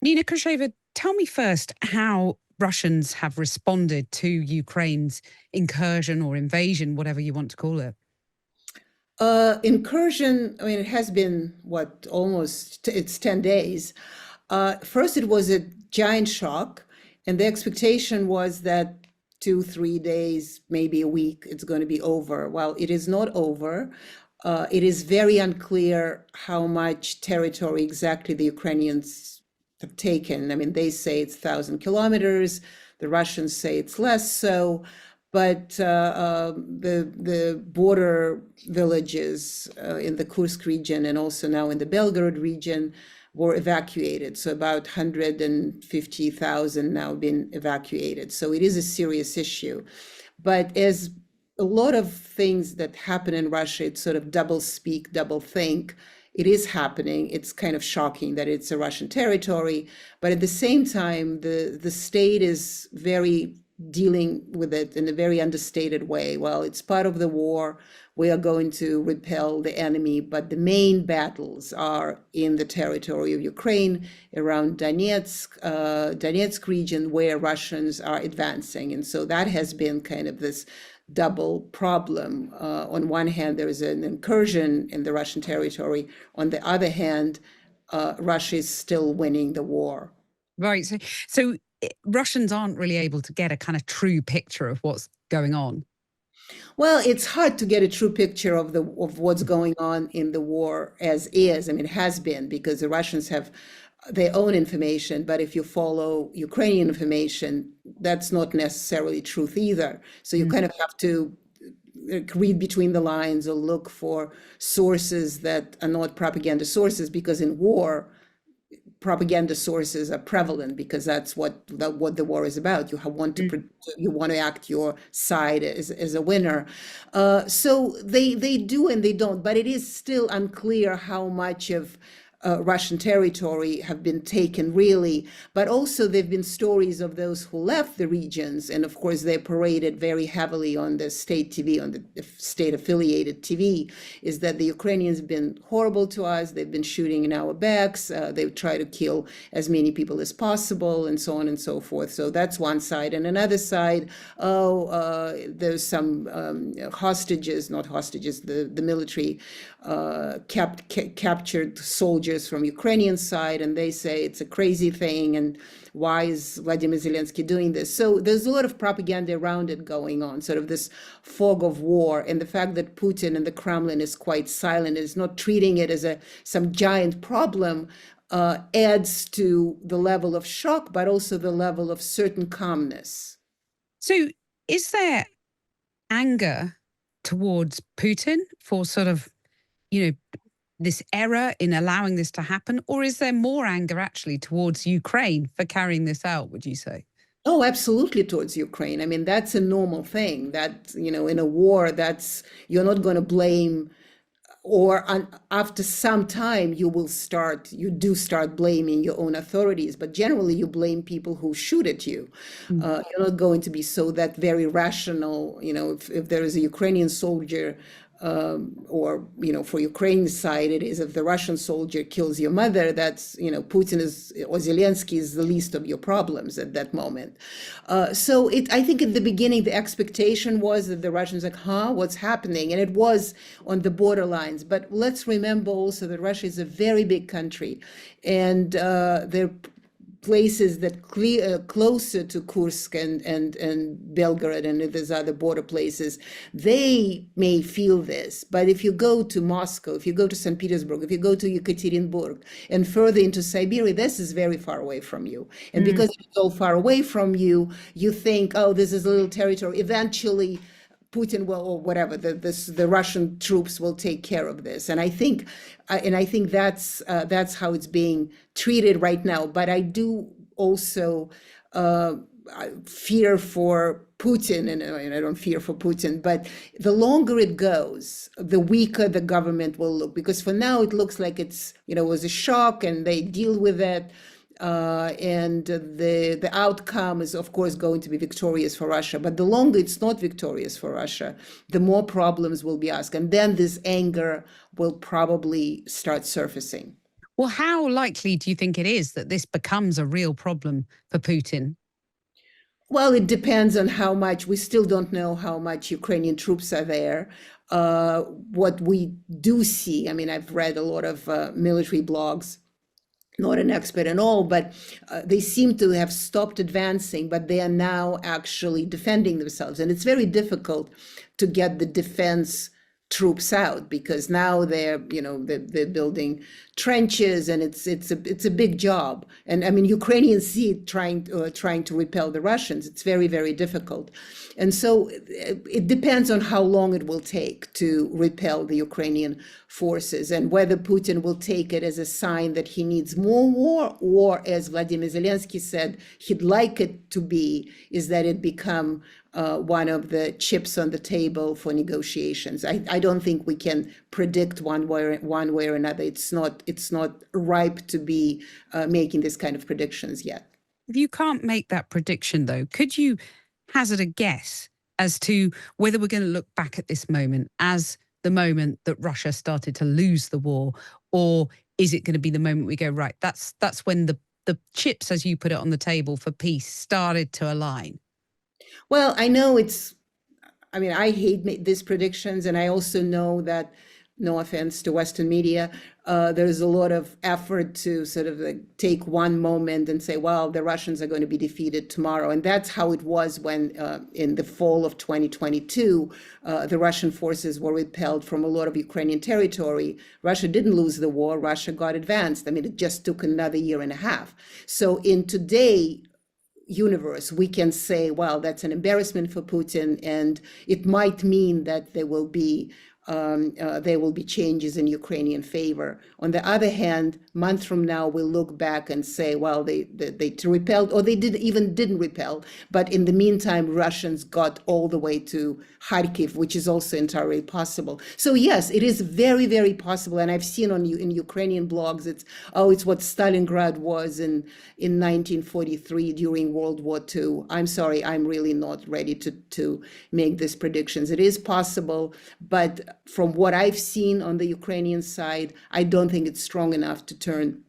Nina Khrushcheva, tell me first how Russians have responded to Ukraine's incursion or invasion, whatever you want to call it. Incursion, I mean, it has been what, almost, it's 10 days. First, it was a giant shock, and the expectation was that 2, 3 days, maybe a week, it's going to be over. Well, it is not over. It is very unclear how much territory exactly the Ukrainians have taken. I mean, they say it's 1,000 kilometers. The Russians say it's less so. But the border villages in the Kursk region and also now in the Belgorod region were evacuated. So about 150,000 now been evacuated. So it is a serious issue. But as a lot of things that happen in Russia, it's sort of double speak, double think. It is happening. It's kind of shocking that it's a Russian territory, but at the same time, the state is very dealing with it in a very understated way. Well, it's part of the war. We are going to repel the enemy, but the main battles are in the territory of Ukraine, around Donetsk region, where Russians are advancing. And so that has been kind of this double problem. On one hand, there is an incursion in the Russian territory. On the other hand, Russia is still winning the war. Right. So Russians aren't really able to get a kind of true picture of what's going on. Well, it's hard to get a true picture of what's going on in the war as is. I mean, it has been because the Russians have their own information, but if you follow Ukrainian information, that's not necessarily truth either. So you kind of have to read between the lines or look for sources that are not propaganda sources, because in war, propaganda sources are prevalent because that's what the war is about. You want to act your side as a winner. So they do and they don't, but it is still unclear how much of Russian territory have been taken really, but also there've been stories of those who left the regions, and of course they're paraded very heavily on the state TV, on the state affiliated TV, is that the Ukrainians have been horrible to us, they've been shooting in our backs, they try to kill as many people as possible, and so on and so forth. So that's one side. And another side, there's some hostages, not hostages, the military captured soldiers from Ukrainian side, and they say it's a crazy thing, and why is Vladimir Zelensky doing this? So there's a lot of propaganda around it going on, sort of this fog of war, and the fact that Putin and the Kremlin is quite silent, is not treating it as some giant problem, adds to the level of shock, but also the level of certain calmness. So is there anger towards Putin for sort of, this error in allowing this to happen? Or is there more anger actually towards Ukraine for carrying this out, would you say? Oh, absolutely, towards Ukraine. I mean, that's a normal thing that, in a war, you're not going to blame, or after some time, you do start blaming your own authorities, but generally you blame people who shoot at you. You're not going to be that very rational, if there is a Ukrainian soldier, or for Ukraine's side, it is if the Russian soldier kills your mother, that's Putin or Zelensky is the least of your problems at that moment. So I think at the beginning the expectation was that the Russians what's happening, and it was on the borderlines. But let's remember also that Russia is a very big country, and they're places that closer to Kursk and Belgorod and there's other border places, they may feel this. But if you go to Moscow, if you go to St. Petersburg, if you go to Yekaterinburg and further into Siberia, this is very far away from you. And because it's so far away from you, you think, oh, this is a little territory. Eventually, Putin will, or whatever, the Russian troops will take care of this, and I think that's how it's being treated right now. But I do also fear for Putin, and I don't fear for Putin, but the longer it goes, the weaker the government will look. Because for now, it looks like it was a shock, and they deal with it. And the outcome is, of course, going to be victorious for Russia. But the longer it's not victorious for Russia, the more problems will be asked. And then this anger will probably start surfacing. Well, how likely do you think it is that this becomes a real problem for Putin? Well, it depends on how much. We still don't know how much Ukrainian troops are there. What we do see, I mean, I've read a lot of military blogs, not an expert at all, but they seem to have stopped advancing, but they are now actually defending themselves. And it's very difficult to get the defense troops out because now they're building trenches, and it's a big job. And I mean, Ukrainians see it trying to repel the Russians. It's very, very difficult. And so it depends on how long it will take to repel the Ukrainian forces, and whether Putin will take it as a sign that he needs more war, or as Vladimir Zelensky said, he'd like it to be, is that it become one of the chips on the table for negotiations. I don't think we can predict one way or another. It's not ripe to be making this kind of predictions yet. If you can't make that prediction, though, could you hazard a guess as to whether we're going to look back at this moment as the moment that Russia started to lose the war, or is it going to be the moment we go, right, that's when the chips, as you put it, on the table for peace started to align? Well, I mean, I hate these predictions, and I also know that, no offense to Western media, there's a lot of effort to sort of like take one moment and say, well, the Russians are going to be defeated tomorrow. And that's how it was when in the fall of 2022, the Russian forces were repelled from a lot of Ukrainian territory. Russia didn't lose the war. Russia got advanced. I mean, it just took another year and a half. So in today universe, we can say, well, that's an embarrassment for Putin, and it might mean that there will be changes in Ukrainian favor. On the other hand, months from now, we'll look back and say, well, they repelled, or they didn't repel. But in the meantime, Russians got all the way to Kharkiv, which is also entirely possible. So yes, it is very, very possible. And I've seen in Ukrainian blogs, it's what Stalingrad was in 1943 during World War II. I'm sorry, I'm really not ready to make these predictions. It is possible, but from what I've seen on the Ukrainian side, I don't think it's strong enough to turn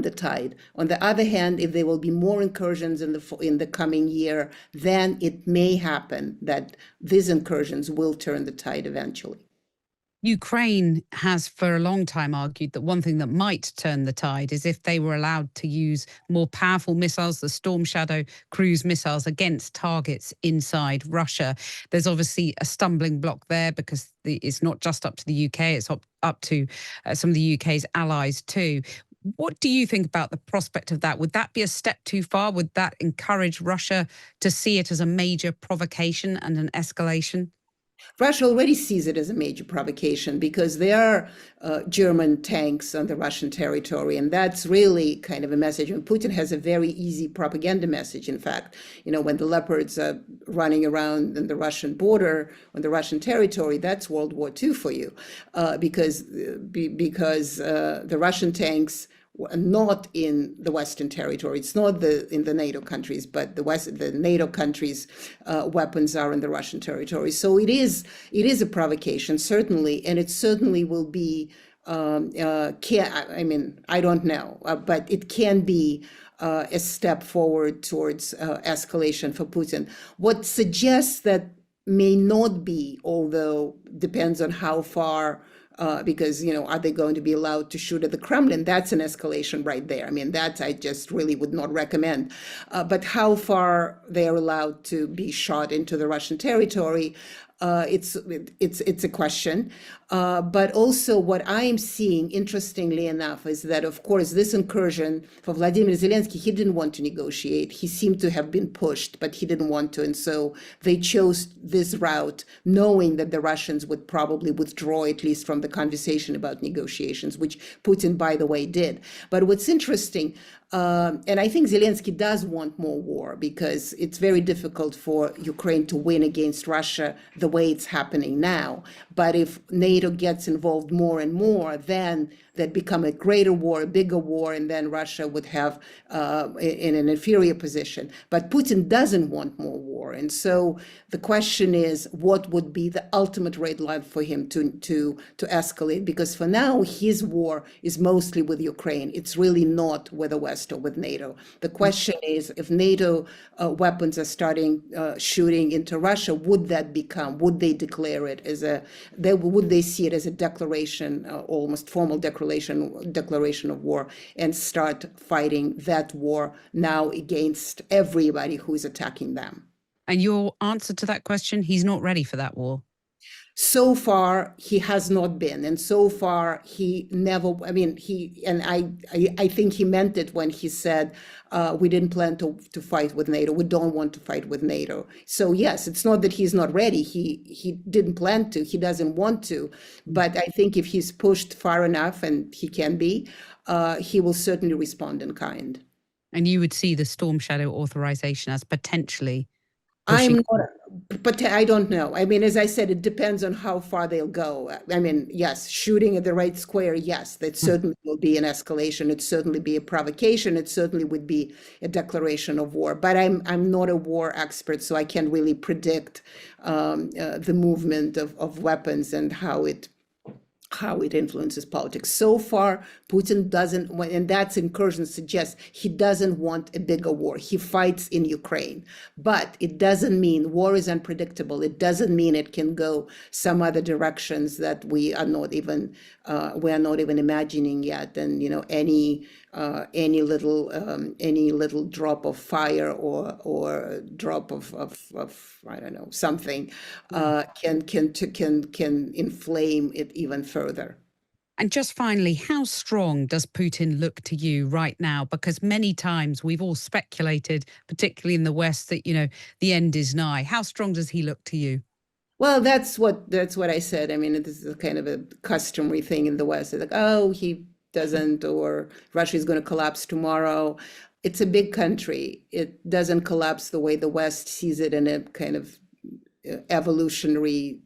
the tide. On the other hand, if there will be more incursions in the coming year, then it may happen that these incursions will turn the tide eventually. Ukraine has for a long time argued that one thing that might turn the tide is if they were allowed to use more powerful missiles, the Storm Shadow cruise missiles, against targets inside Russia. There's obviously a stumbling block there because it's not just up to the UK, it's up to some of the UK's allies too. What do you think about the prospect of that? Would that be a step too far? Would that encourage Russia to see it as a major provocation and an escalation? Russia already sees it as a major provocation because there are German tanks on the Russian territory, and that's really kind of a message. And Putin has a very easy propaganda message. In fact, when the Leopards are running around in the Russian border, on the Russian territory, that's World War II for you, because the Russian tanks not in the Western territory. It's not in the NATO countries, but the NATO countries' weapons are in the Russian territory. So it is a provocation, certainly, and it certainly will be. I mean, I don't know, but it can be a step forward towards escalation for Putin. What suggests that may not be, although depends on how far. Because, are they going to be allowed to shoot at the Kremlin? That's an escalation right there. I mean, that I just really would not recommend. But how far they are allowed to be shot into the Russian territory, it's a question. But also what I am seeing, interestingly enough, is that, of course, this incursion for Vladimir Zelensky, he didn't want to negotiate. He seemed to have been pushed, but he didn't want to. And so they chose this route, knowing that the Russians would probably withdraw, at least from the conversation about negotiations, which Putin, by the way, did. But what's interesting, and I think Zelensky does want more war because it's very difficult for Ukraine to win against Russia the way it's happening now. But if NATO gets involved more and more, then that become a greater war, a bigger war, and then Russia would have in an inferior position. But Putin doesn't want more war. And so the question is, what would be the ultimate red line for him to escalate? Because for now, his war is mostly with Ukraine. It's really not with the West or with NATO. The question is, if NATO weapons are starting shooting into Russia, would they declare it as would they see it as a declaration, almost formal declaration of war, and start fighting that war now against everybody who is attacking them? And your answer to that question, he's not ready for that war. So far, he has not been, and so far he never. I mean, I think he meant it when he said we didn't plan to fight with NATO. We don't want to fight with NATO. So yes, it's not that he's not ready. He didn't plan to. He doesn't want to. But I think if he's pushed far enough, and he can be, he will certainly respond in kind. And you would see the Storm Shadow authorization as potentially. I'm not, but I don't know. I mean, as I said, it depends on how far they'll go. I mean, yes, shooting at the right square, yes, that certainly will be an escalation. It certainly be a provocation. It certainly would be a declaration of war. But I'm not a war expert, so I can't really predict the movement of weapons and how it influences politics. So far, Putin doesn't, and that's incursion suggests he doesn't want a bigger war. He fights in Ukraine, but it doesn't mean war is unpredictable. It doesn't mean it can go some other directions that we are not even imagining yet. And any little drop of fire or drop of I don't know, something can inflame it even further. And just finally, how strong does Putin look to you right now? Because many times we've all speculated, particularly in the West, that, the end is nigh. How strong does he look to you? Well, that's what I said. I mean, this is kind of a customary thing in the West. It's like, oh, he doesn't, or Russia is going to collapse tomorrow. It's a big country. It doesn't collapse the way the West sees it in a kind of evolutionary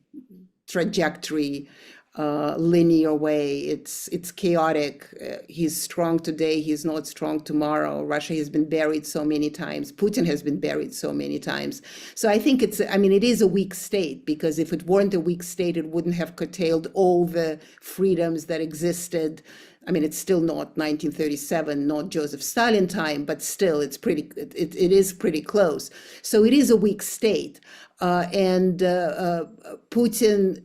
trajectory, linear way. It's chaotic. He's strong today. He's not strong tomorrow. Russia has been buried so many times. Putin has been buried so many times. So I think it is a weak state, because if it weren't a weak state, it wouldn't have curtailed all the freedoms that existed. I mean, it's still not 1937, not Joseph Stalin time, but still it is pretty close. So it is a weak state. And Putin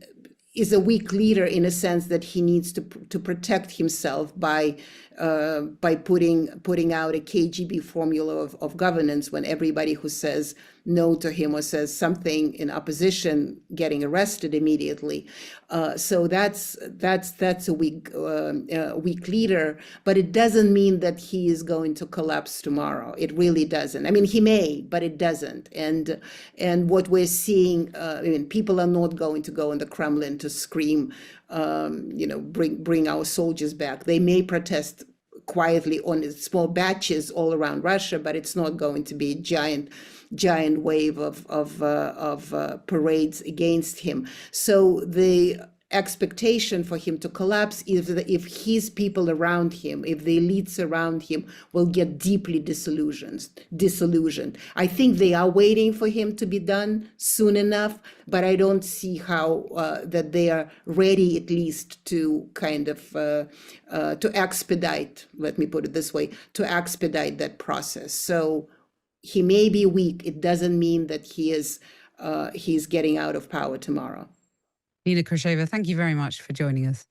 is a weak leader in a sense that he needs to protect himself by putting out a KGB formula of governance, when everybody who says no to him or says something in opposition getting arrested immediately. So that's a weak leader, but it doesn't mean that he is going to collapse tomorrow. It really doesn't. I mean, he may, but it doesn't. And what we're seeing, people are not going to go in the Kremlin to scream, bring our soldiers back. They may protest quietly on small batches all around Russia, but it's not going to be a giant wave of parades against him. So the expectation for him to collapse is that if his people around him, if the elites around him will get deeply disillusioned. I think they are waiting for him to be done soon enough, but I don't see how that they are ready, at least to kind of to expedite, let me put it this way, to expedite that process. So he may be weak. It doesn't mean that he's getting out of power tomorrow. Nina Khrushcheva, thank you very much for joining us.